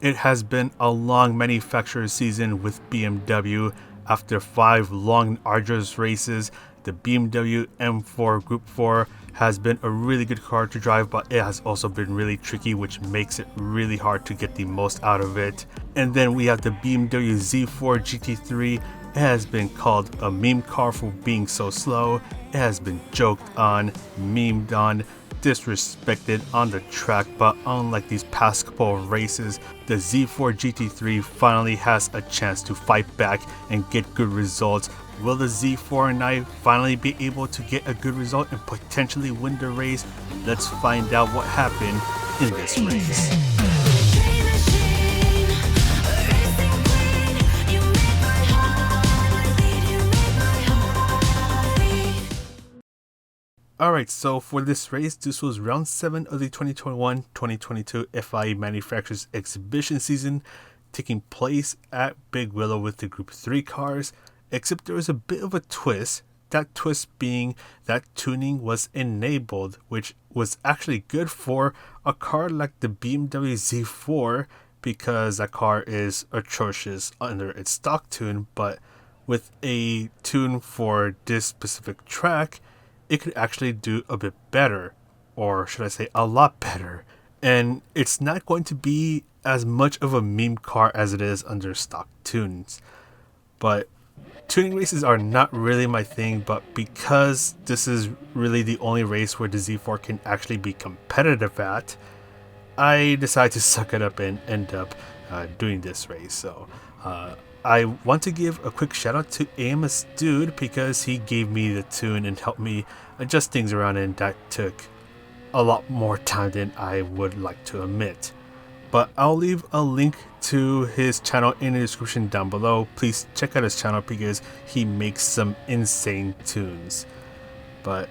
It has been a long manufacturer season with BMW. After 5 long and arduous races, the BMW M4 Group 4 has been a really good car to drive, but it has also been really tricky, which makes it really hard to get the most out of it. And then we have the BMW Z4 GT3. It has been called a meme car for being so slow. It has been joked on, memed on, disrespected on the track, but unlike these past couple of races, the Z4 GT3 finally has a chance to fight back and get good results. Will the Z4 and I finally be able to get a good result and potentially win the race? Let's find out what happened in this race. Alright, so for this race, this was round 7 of the 2021-2022 FIA Manufacturers Exhibition season, taking place at Big Willow with the Group 3 cars, except there was a bit of a twist, that twist being that tuning was enabled, which was actually good for a car like the BMW Z4, because that car is atrocious under its stock tune, but with a tune for this specific track, it could actually do a bit better, or should I say a lot better. And it's not going to be as much of a meme car as it is under stock tunes. But tuning races are not really my thing, but because this is really the only race where the Z4 can actually be competitive at, I decided to suck it up and end up doing this race. So I want to give a quick shout out to AMS Dude because he gave me the tune and helped me adjust things around, and that took a lot more time than I would like to admit. But I'll leave a link to his channel in the description down below. Please check out his channel because he makes some insane tunes. But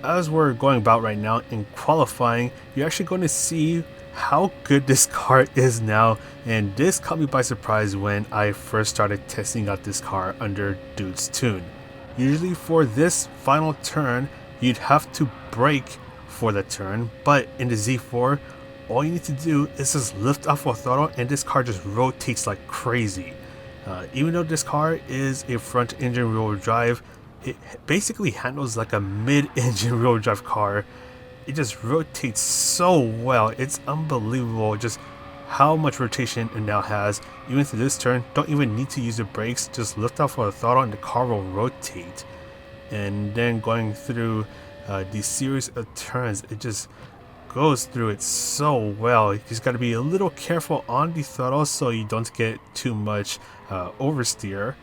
as we're going about right now in qualifying, you're actually going to see how good this car is now, and this caught me by surprise when I first started testing out this car under Dude's tune. Usually for this final turn, you'd have to brake for the turn, but in the Z4, all you need to do is just lift off a throttle and this car just rotates like crazy. Even though this car is a front engine rear-wheel drive, it basically handles like a mid-engine rear-wheel drive car. It just rotates so well. It's unbelievable just how much rotation it now has. Even through this turn, don't even need to use the brakes, just lift off of the throttle and the car will rotate. And then going through these series of turns, it just goes through it so well. You just got to be a little careful on the throttle so you don't get too much oversteer.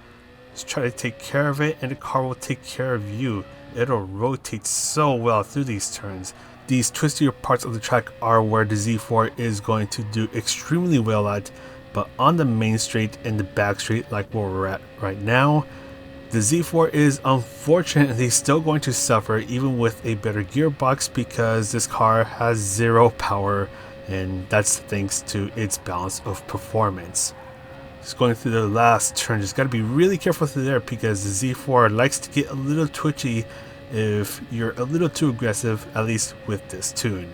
Just try to take care of it and the car will take care of you. It'll rotate so well through these turns. These twistier parts of the track are where the Z4 is going to do extremely well at, but on the main straight and the back straight like where we're at right now, the Z4 is unfortunately still going to suffer even with a better gearbox because this car has zero power, and that's thanks to its balance of performance. Just going through the last turn, just got to be really careful through there because the Z4 likes to get a little twitchy if you're a little too aggressive, at least with this tune.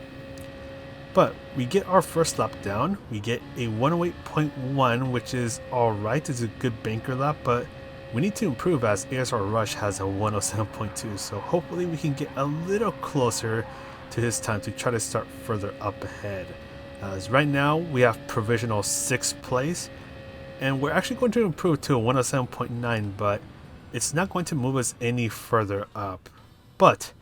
But we get our first lap down, we get a 108.1, which is alright, it's a good banker lap, but we need to improve as ASR Rush has a 107.2, so hopefully we can get a little closer to his time to try to start further up ahead. As right now we have provisional 6th place, and we're actually going to improve to a 107.9, but it's not going to move us any further up. But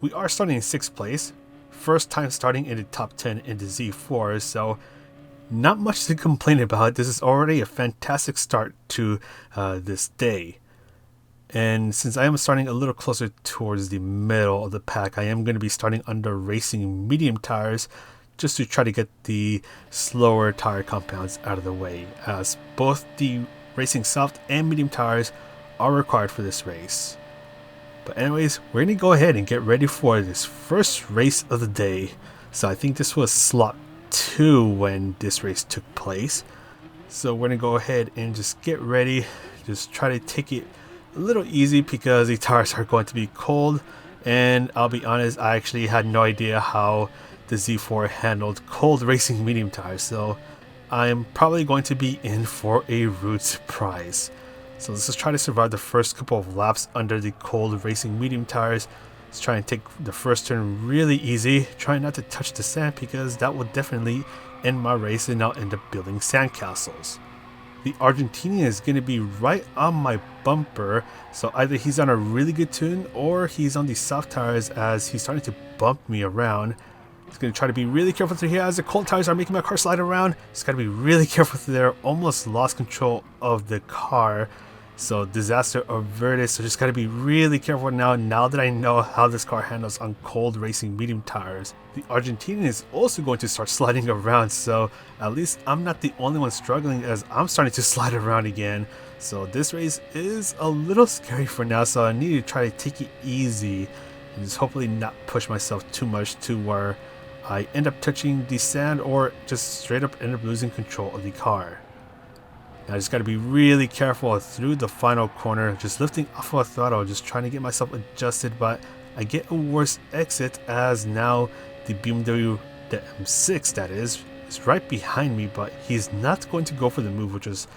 we are starting in 6th place, first time starting in the top 10 in the Z4, so not much to complain about. This is already a fantastic start to this day. And since I am starting a little closer towards the middle of the pack, I am going to be starting under racing medium tires just to try to get the slower tire compounds out of the way, as both the racing soft and medium tires are required for this race. But anyways, we're going to go ahead and get ready for this first race of the day. So I think this was slot 2 when this race took place. So we're going to go ahead and just get ready. Just try to take it a little easy because the tires are going to be cold. And I'll be honest, I actually had no idea how the Z4 handled cold racing medium tires. So I'm probably going to be in for a rude surprise. So let's just try to survive the first couple of laps under the cold racing medium tires. Let's try and take the first turn really easy. Try not to touch the sand because that will definitely end my race and I'll end up building sandcastles. The Argentinian is going to be right on my bumper, so either he's on a really good tune or he's on the soft tires as he's starting to bump me around. He's going to try to be really careful through here as the cold tires are making my car slide around. He's got to be really careful through there. Almost lost control of the car. So disaster averted. So just got to be really careful now that I know how this car handles on cold racing medium tires. The Argentinian is also going to start sliding around. So at least I'm not the only one struggling as I'm starting to slide around again. So this race is a little scary for now. So I need to try to take it easy and just hopefully not push myself too much to where I end up touching the sand or just straight up end up losing control of the car. Now I just got to be really careful through the final corner, just lifting off of a throttle, just trying to get myself adjusted, but I get a worse exit as now the BMW, the M6 that is right behind me, but he's not going to go for the move, which is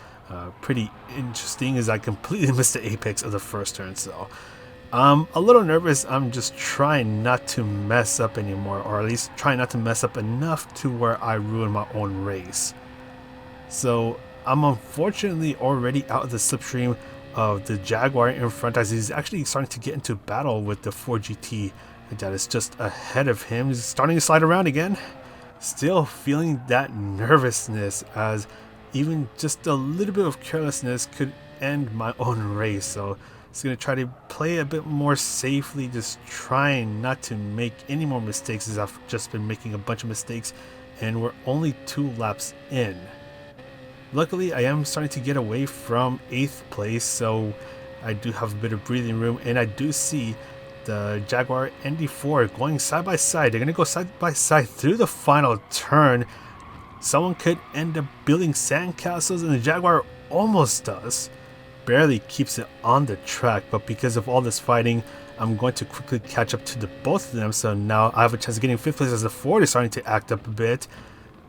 pretty interesting as I completely missed the apex of the first turn. So I'm a little nervous. I'm just trying not to mess up anymore, or at least trying not to mess up enough to where I ruin my own race. So I'm unfortunately already out of the slipstream of the Jaguar in front as he's actually starting to get into battle with the Ford GT that is just ahead of him. He's starting to slide around again. Still feeling that nervousness as even just a little bit of carelessness could end my own race. So it's going to try to play a bit more safely, just trying not to make any more mistakes as I've just been making a bunch of mistakes and we're only 2 laps in. Luckily, I am starting to get away from 8th place, so I do have a bit of breathing room, and I do see the Jaguar and the Ford going side by side. They're going to go side by side through the final turn. Someone could end up building sandcastles, and the Jaguar almost does. Barely keeps it on the track, but because of all this fighting, I'm going to quickly catch up to the both of them, so now I have a chance of getting 5th place as the Ford is starting to act up a bit.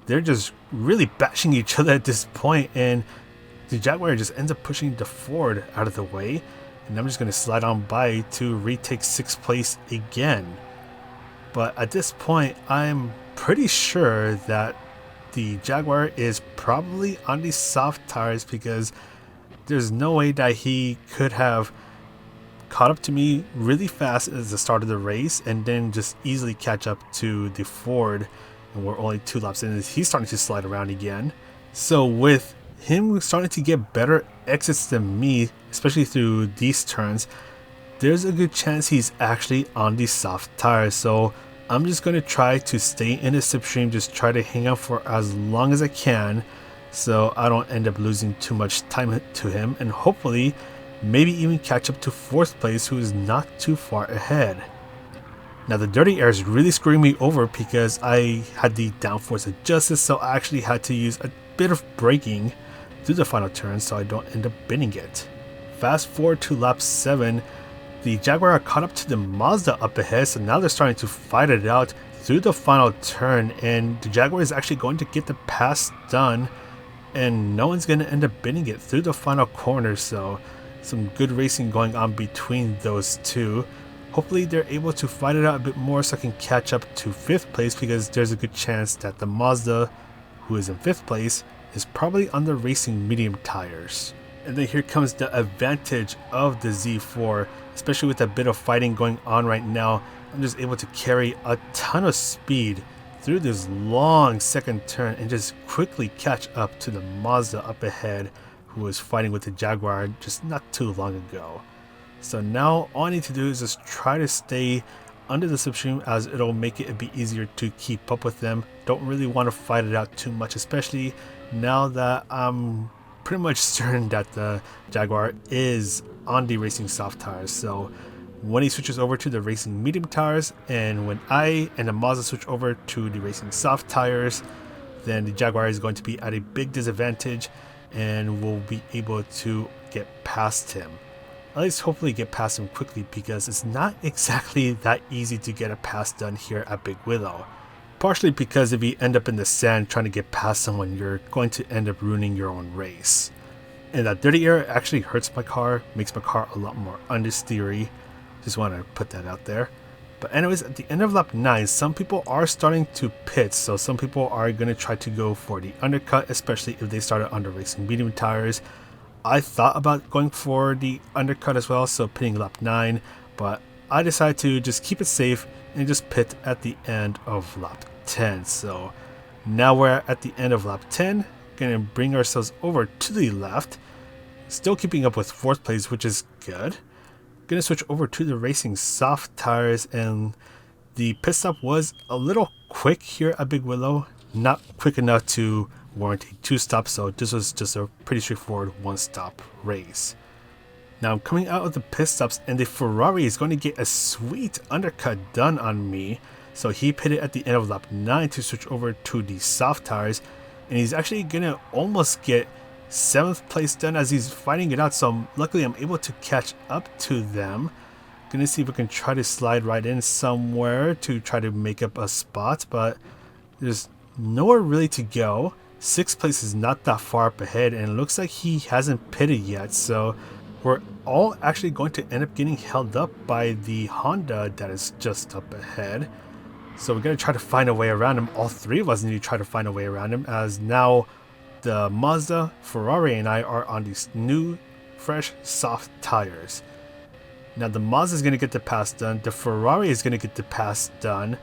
They're just really bashing each other at this point, and the Jaguar just ends up pushing the Ford out of the way, and I'm just going to slide on by to retake 6th place again. But at this point, I'm pretty sure that the Jaguar is probably on the soft tires because there's no way that he could have caught up to me really fast at the start of the race and then just easily catch up to the Ford. And we're only 2 laps in. He's starting to slide around again. So with him starting to get better exits than me, especially through these turns, there's a good chance he's actually on the soft tires. So I'm just going to try to stay in the slipstream, just try to hang out for as long as I can so I don't end up losing too much time to him, and hopefully maybe even catch up to 4th place, who is not too far ahead. Now the dirty air is really screwing me over because I had the downforce adjusted, so I actually had to use a bit of braking through the final turn so I don't end up binning it. Fast forward to lap 7, the Jaguar are caught up to the Mazda up ahead, so now they're starting to fight it out through the final turn, and the Jaguar is actually going to get the pass done and no one's going to end up binning it through the final corner. So some good racing going on between those two. Hopefully they're able to fight it out a bit more so I can catch up to 5th place, because there's a good chance that the Mazda, who is in 5th place, is probably on the racing medium tires. And then here comes the advantage of the Z4, especially with a bit of fighting going on right now. I'm just able to carry a ton of speed through this long second turn and just quickly catch up to the Mazda up ahead, who was fighting with the Jaguar just not too long ago. So now all I need to do is just try to stay under the slipstream, as it'll make it a bit easier to keep up with them. Don't really want to fight it out too much, especially now that I'm pretty much certain that the Jaguar is on the racing soft tires. So when he switches over to the racing medium tires, and when I and the Mazda switch over to the racing soft tires, then the Jaguar is going to be at a big disadvantage and we'll be able to get past him. At least hopefully get past him quickly, because it's not exactly that easy to get a pass done here at Big Willow. partially because if you end up in the sand trying to get past someone, you're going to end up ruining your own race. And that dirty air actually hurts my car, makes my car a lot more understeery. Just want to put that out there. But anyways, at the end of lap 9, some people are starting to pit, so some people are going to try to go for the undercut, especially if they started under racing medium tires. I thought about going for the undercut as well, so pitting lap 9, but I decided to just keep it safe and just pit at the end of lap 10. So now we're at the end of lap 10, going to bring ourselves over to the left, still keeping up with 4th place, which is good. Gonna switch over to the racing soft tires, and the pit stop was a little quick here at Big Willow, not quick enough to warrant a 2-stop, so this was just a pretty straightforward 1-stop race. Now I'm coming out of the pit stops, and the Ferrari is going to get a sweet undercut done on me, so he pitted at the end of lap 9 to switch over to the soft tires, and he's actually gonna almost get 7th place done as he's fighting it out, so luckily I'm able to catch up to them. Gonna see if we can try to slide right in somewhere to try to make up a spot, but there's nowhere really to go. 6th place is not that far up ahead, and it looks like he hasn't pitted yet, so we're all actually going to end up getting held up by the Honda that is just up ahead. So we're gonna try to find a way around him. All 3 of us need to try to find a way around him, as now the Mazda, Ferrari, and I are on these new, fresh, soft tires. Now the Mazda is going to get the pass done. The Ferrari is going to get the pass done.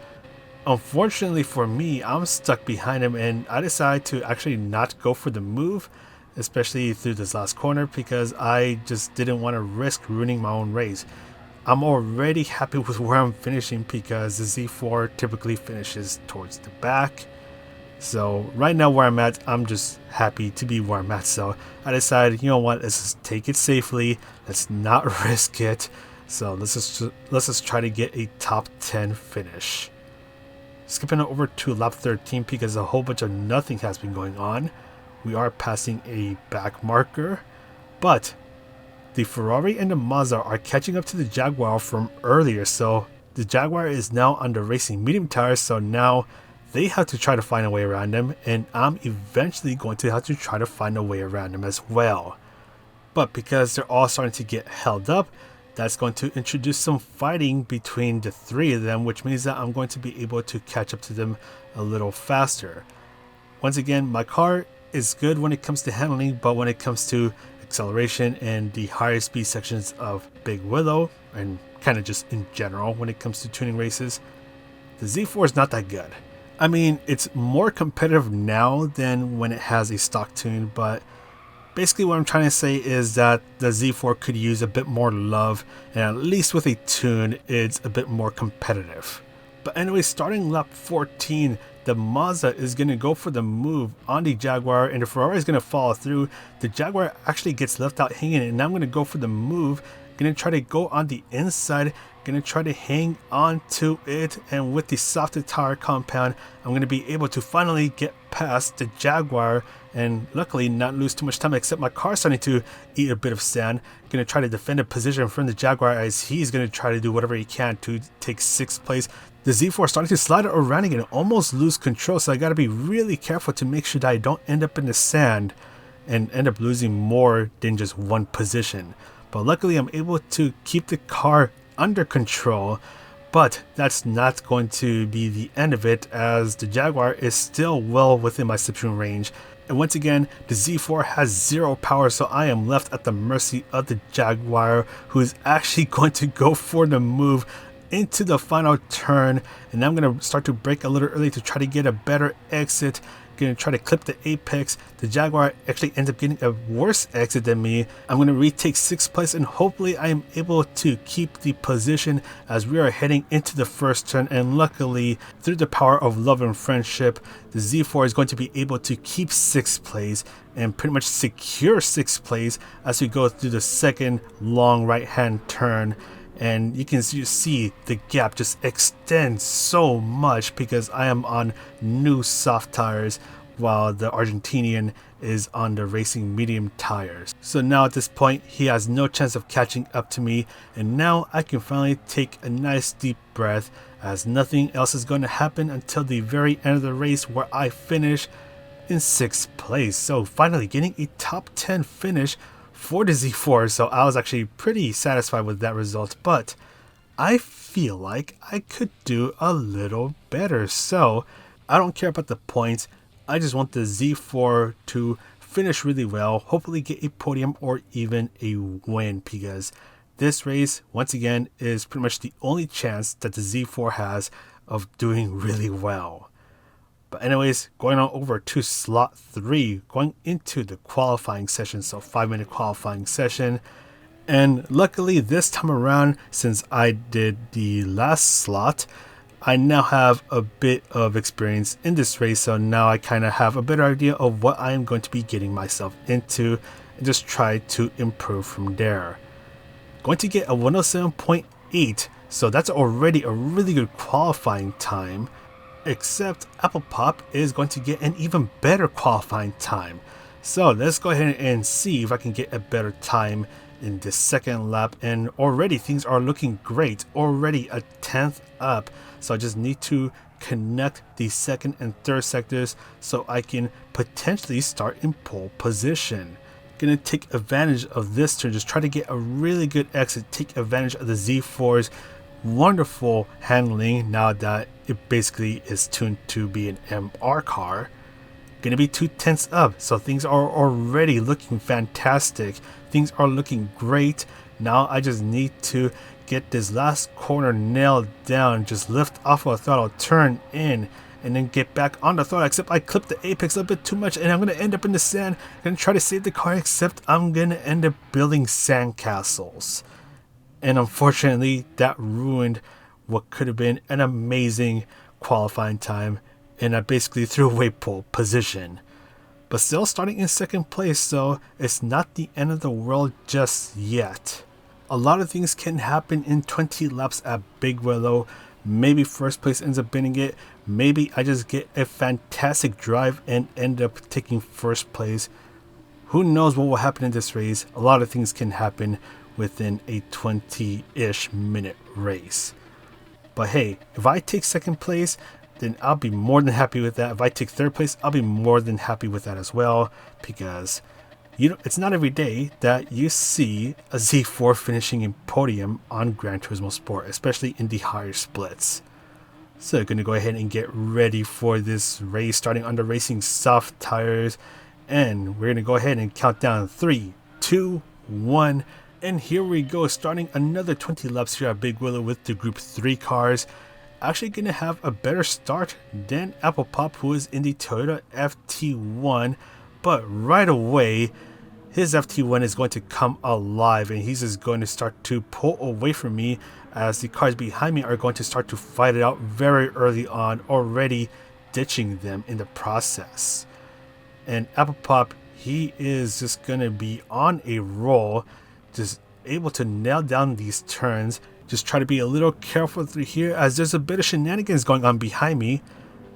Unfortunately for me, I'm stuck behind him, and I decided to actually not go for the move, especially through this last corner, because I just didn't want to risk ruining my own race. I'm already happy with where I'm finishing because the Z4 typically finishes towards the back. So right now where I'm at, I'm just happy to be where I'm at. So I decided, you know what, let's just take it safely. Let's not risk it. So let's just try to get a top 10 finish. Skipping over to lap 13 because a whole bunch of nothing has been going on. We are passing a back marker, but the Ferrari and the Mazda are catching up to the Jaguar from earlier. So the Jaguar is now under racing medium tires, so now they have to try to find a way around them, and I'm eventually going to have to try to find a way around them as well. But because they're all starting to get held up, that's going to introduce some fighting between the 3 of them, which means that I'm going to be able to catch up to them a little faster. Once again, my car is good when it comes to handling, but when it comes to acceleration and the higher speed sections of Big Willow, and kind of just in general when it comes to tuning races, the Z4 is not that good. I mean, it's more competitive now than when it has a stock tune, but basically what I'm trying to say is that the Z4 could use a bit more love, and at least with a tune, it's a bit more competitive. But anyway, starting lap 14, the Mazda is going to go for the move on the Jaguar, and the Ferrari is going to follow through. The Jaguar actually gets left out hanging, and now I'm going to go for the move. Going to try to go on the inside, going to try to hang on to it, and with the softer tire compound, I'm going to be able to finally get past the Jaguar and luckily not lose too much time, except my car starting to eat a bit of sand. Going to try to defend a position from the Jaguar as he's going to try to do whatever he can to take 6th place. The Z4 starting to slide around again and almost lose control, so I got to be really careful to make sure that I don't end up in the sand and end up losing more than just one position. But luckily I'm able to keep the car under control, but that's not going to be the end of it, as the Jaguar is still well within my slipstream range. And once again, the Z4 has 0 power, so I am left at the mercy of the Jaguar, who is actually going to go for the move into the final turn. And I'm going to start to brake a little early to try to get a better exit. Going to try to clip the apex. The Jaguar actually ends up getting a worse exit than me. I'm going to retake 6th place, and hopefully I am able to keep the position as we are heading into the first turn. And luckily, through the power of love and friendship, the Z4 is going to be able to keep 6th place and pretty much secure 6th place as we go through the second long right hand turn. And you can see the gap just extends so much because I am on new soft tires, while the Argentinian is on the racing medium tires. So now at this point, he has no chance of catching up to me, and now I can finally take a nice deep breath, as nothing else is going to happen until the very end of the race, where I finish in 6th place. So finally getting a top 10 finish for the Z4. So I was actually pretty satisfied with that result, but I feel like I could do a little better. So I don't care about the points. I just want the Z4 to finish really well, hopefully get a podium or even a win, because this race, once again, is pretty much the only chance that the Z4 has of doing really well. But anyways, going on over to slot 3, going into the qualifying session, so 5-minute qualifying session. And luckily this time around, since I did the last slot, I now have a bit of experience in this race, so now I kind of have a better idea of what I am going to be getting myself into, and just try to improve from there. Going to get a 107.8, so that's already a really good qualifying time, except Apple Pop is going to get an even better qualifying time. So let's go ahead and see if I can get a better time in this second lap, and already things are looking great, already a 10th up. So I just need to connect the second and third sectors so I can potentially start in pole position. Gonna take advantage of this turn, just try to get a really good exit, take advantage of the Z4's wonderful handling now that it basically is tuned to be an MR car. Gonna be 2/10 up, so things are already looking fantastic. Things are looking great. Now I just need to get this last corner nailed down, just lift off of the throttle, turn in, and then get back on the throttle, except I clipped the apex a bit too much and I'm going to end up in the sand. I'm going to try to save the car, except I'm going to end up building sandcastles. And unfortunately, that ruined what could have been an amazing qualifying time, and I basically threw away pole position. But still starting in 2nd place, so it's not the end of the world just yet. A lot of things can happen in 20 laps at Big Willow. Maybe 1st place ends up winning it. Maybe I just get a fantastic drive and end up taking 1st place. Who knows what will happen in this race? A lot of things can happen within a 20-ish minute race. But hey, if I take 2nd place, then I'll be more than happy with that. If I take 3rd place, I'll be more than happy with that as well, because it's not every day that you see a Z4 finishing in podium on Gran Turismo Sport, especially in the higher splits. So going to go ahead and get ready for this race, starting under racing soft tires, and we're going to go ahead and count down 3, 2, 1, and here we go, starting another 20 laps here at Big Willow with the Group 3 cars. Actually going to have a better start than Apple Pop, who is in the Toyota FT1, but right away his FT1 is going to come alive, and he's just going to start to pull away from me, as the cars behind me are going to start to fight it out very early on, already ditching them in the process. And Apple Pop, he is just going to be on a roll, just able to nail down these turns. Just try to be a little careful through here, as there's a bit of shenanigans going on behind me.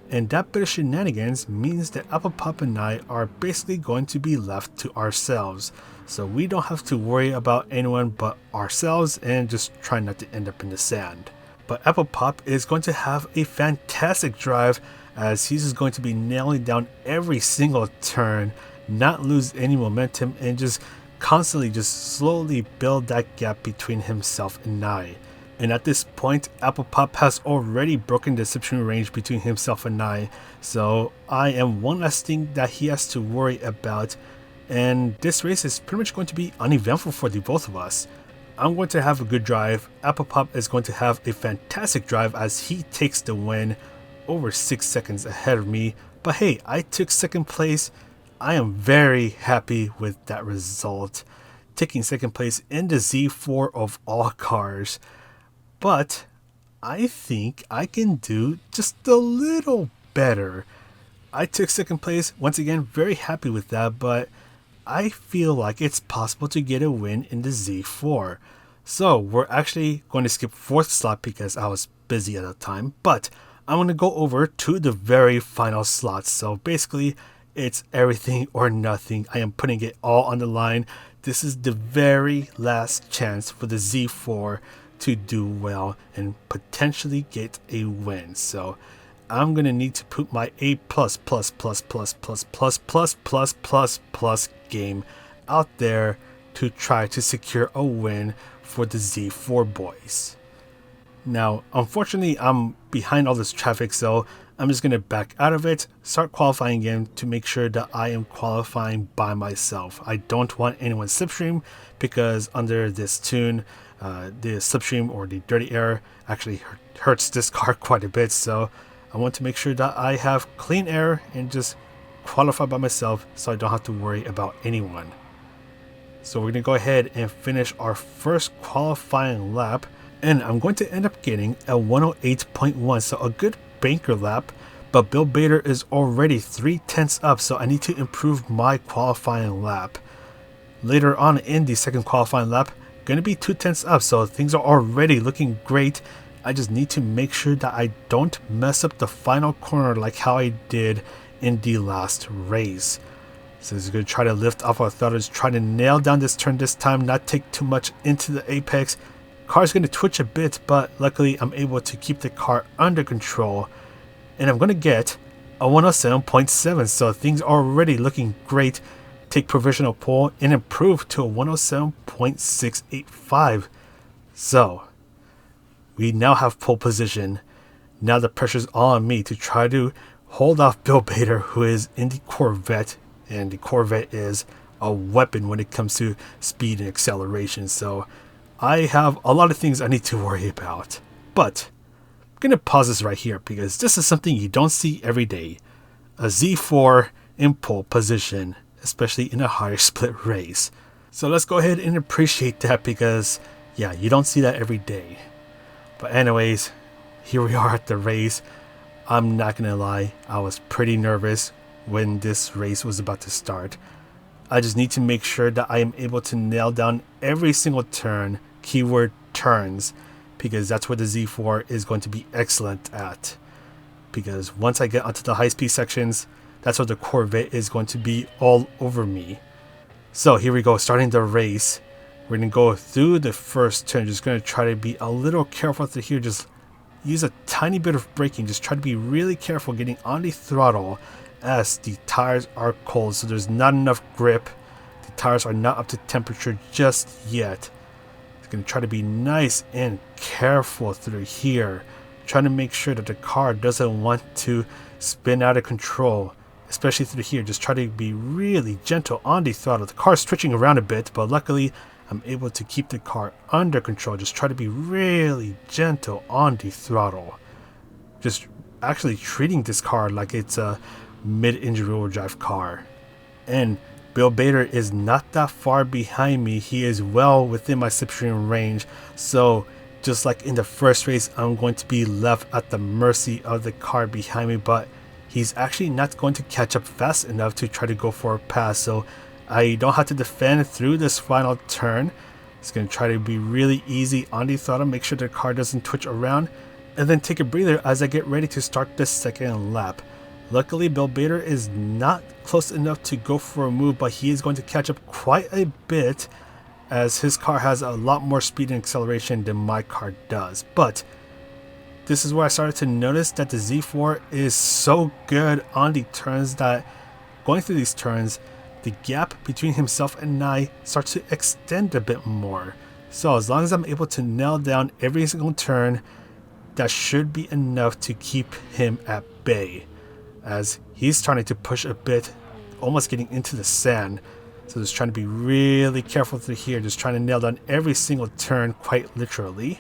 And that bit of shenanigans means that Apple Pop and I are basically going to be left to ourselves. So we don't have to worry about anyone but ourselves, and just try not to end up in the sand. But Apple Pop is going to have a fantastic drive, as he's just going to be nailing down every single turn, not lose any momentum, and just constantly just slowly build that gap between himself and I. And at this point, Apple Pop has already broken the deception range between himself and I, so I am one less thing that he has to worry about, and this race is pretty much going to be uneventful for the both of us. I'm going to have a good drive. Apple Pop is going to have a fantastic drive, as he takes the win over 6 seconds ahead of me. But hey, I took 2nd place. I am very happy with that result, taking 2nd place in the Z4 of all cars. But I think I can do just a little better. I took 2nd place, once again, very happy with that, but I feel like it's possible to get a win in the Z4. So we're actually going to skip 4th slot because I was busy at the time, but I'm going to go over to the very final slot. So basically, it's everything or nothing. I am putting it all on the line. This is the very last chance for the Z4 to do well and potentially get a win. So I'm going to need to put my A++++++++++ game out there to try to secure a win for the Z4 boys. Now, unfortunately, I'm behind all this traffic, so I'm just going to back out of it, start qualifying again to make sure that I am qualifying by myself. I don't want anyone's slipstream because under this tune, the slipstream or the dirty air actually hurts this car quite a bit. So I want to make sure that I have clean air and just qualify by myself so I don't have to worry about anyone. So we're going to go ahead and finish our first qualifying lap. And I'm going to end up getting a 108.1, so a good banker lap, but Bill Bader is already 3/10 up, so I need to improve my qualifying lap. Later on in the second qualifying lap, going to be 2/10 up, so things are already looking great. I just need to make sure that I don't mess up the final corner like how I did in the last race. So he's going to try to lift off our throttle, try to nail down this turn this time, not take too much into the apex. Car's going to twitch a bit, but luckily I'm able to keep the car under control, and I'm going to get a 107.7, so things are already looking great. Take provisional pole and improve to a 107.685. So we now have pole position. Now the pressure's all on me to try to hold off Bill Bader, who is in the Corvette, and the Corvette is a weapon when it comes to speed and acceleration. So I have a lot of things I need to worry about, but I'm going to pause this right here because this is something you don't see every day. A Z4 in pole position, especially in a higher split race. So let's go ahead and appreciate that because, yeah, you don't see that every day. But anyways, here we are at the race. I'm not going to lie, I was pretty nervous when this race was about to start. I just need to make sure that I am able to nail down every single turn, keyword turns, because that's where the Z4 is going to be excellent at. Because once I get onto the high-speed sections, that's where the Corvette is going to be all over me. So here we go, starting the race. We're going to go through the first turn. Just going to try to be a little careful through here. Just use a tiny bit of braking. Just try to be really careful getting on the throttle as the tires are cold. So there's not enough grip. The tires are not up to temperature just yet. Going to try to be nice and careful through here, trying to make sure that the car doesn't want to spin out of control, especially through here. Just try to be really gentle on the throttle. The car's switching around a bit, but luckily I'm able to keep the car under control. Just try to be really gentle on the throttle. Just actually treating this car like it's a mid-engine rear-wheel drive car. And Bill Bader is not that far behind me. He is well within my slipstream range. So just like in the first race, I'm going to be left at the mercy of the car behind me. But he's actually not going to catch up fast enough to try to go for a pass. So I don't have to defend through this final turn. It's going to try to be really easy on the throttle. Make sure the car doesn't twitch around. And then take a breather as I get ready to start the second lap. Luckily, Bill Bader is not close enough to go for a move, but he is going to catch up quite a bit as his car has a lot more speed and acceleration than my car does. But this is where I started to notice that the Z4 is so good on the turns that going through these turns, the gap between himself and I starts to extend a bit more. So as long as I'm able to nail down every single turn, that should be enough to keep him at bay, as he's starting to push a bit, almost getting into the sand. So just trying to be really careful through here, just trying to nail down every single turn, quite literally,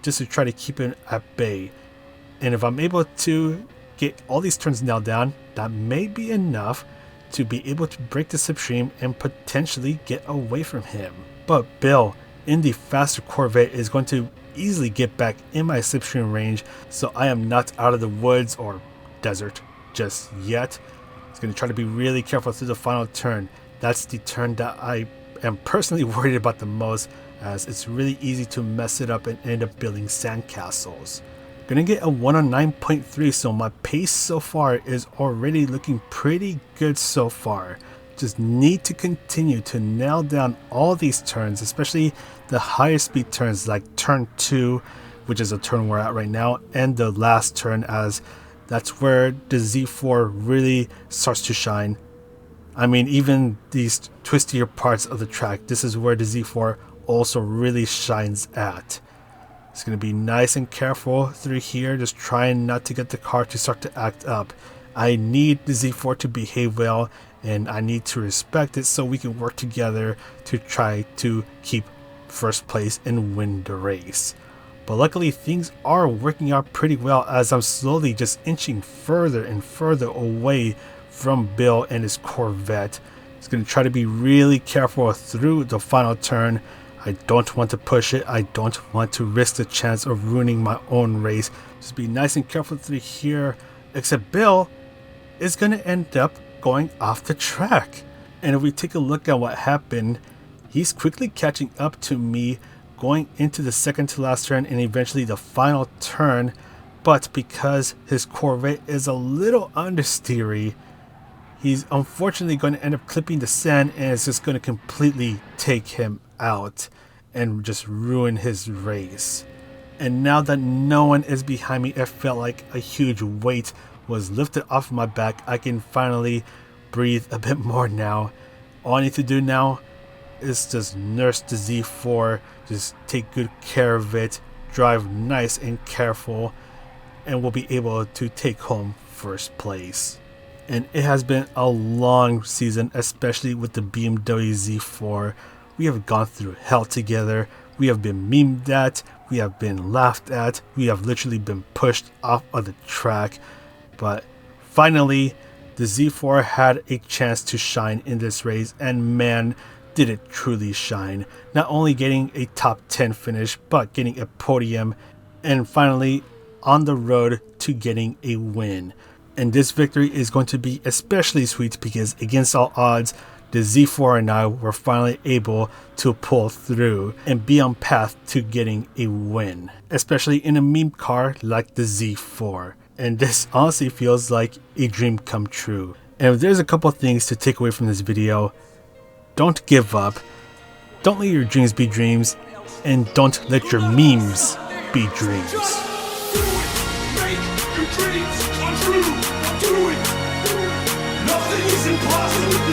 just to try to keep him at bay. And if I'm able to get all these turns nailed down, that may be enough to be able to break the slipstream and potentially get away from him. But Bill, in the faster Corvette, is going to easily get back in my slipstream range, so I am not out of the woods or desert just yet. It's going to try to be really careful through the final turn. That's the turn that I am personally worried about the most, as it's really easy to mess it up and end up building sandcastles. Gonna get a 109.3, so my pace so far is already looking pretty good so far. Just need to continue to nail down all these turns, especially the higher speed turns like turn 2, which is a turn we're at right now, and the last turn, as that's where the Z4 really starts to shine. I mean, even these twistier parts of the track, this is where the Z4 also really shines at. It's going to be nice and careful through here, just trying not to get the car to start to act up. I need the Z4 to behave well, and I need to respect it so we can work together to try to keep first place and win the race. But luckily things are working out pretty well as I'm slowly just inching further and further away from Bill and his Corvette. He's going to try to be really careful through the final turn. I don't want to push it. I don't want to risk the chance of ruining my own race. Just be nice and careful through here. Except Bill is going to end up going off the track. And if we take a look at what happened, he's quickly catching up to me going into the second to last turn and eventually the final turn. But because his Corvette is a little understeery, he's unfortunately going to end up clipping the sand, and it's just going to completely take him out and just ruin his race. And now that no one is behind me, it felt like a huge weight was lifted off my back. I can finally breathe a bit more now. All I need to do now is just nurse the Z4, just take good care of it, drive nice and careful, and we'll be able to take home first place. And it has been a long season, especially with the BMW Z4. We have gone through hell together. We have been memed at, we have been laughed at, we have literally been pushed off of the track. But finally, the Z4 had a chance to shine in this race, and man, did it truly shine. Not only getting a top 10 finish, but getting a podium, and finally on the road to getting a win. And this victory is going to be especially sweet because against all odds, the Z4 and I were finally able to pull through and be on path to getting a win, especially in a meme car like the Z4. And this honestly feels like a dream come true. And if there's a couple things to take away from this video, don't give up, don't let your dreams be dreams, and don't let your memes be dreams. Make your dreams come true. Do it. Nothing is impossible.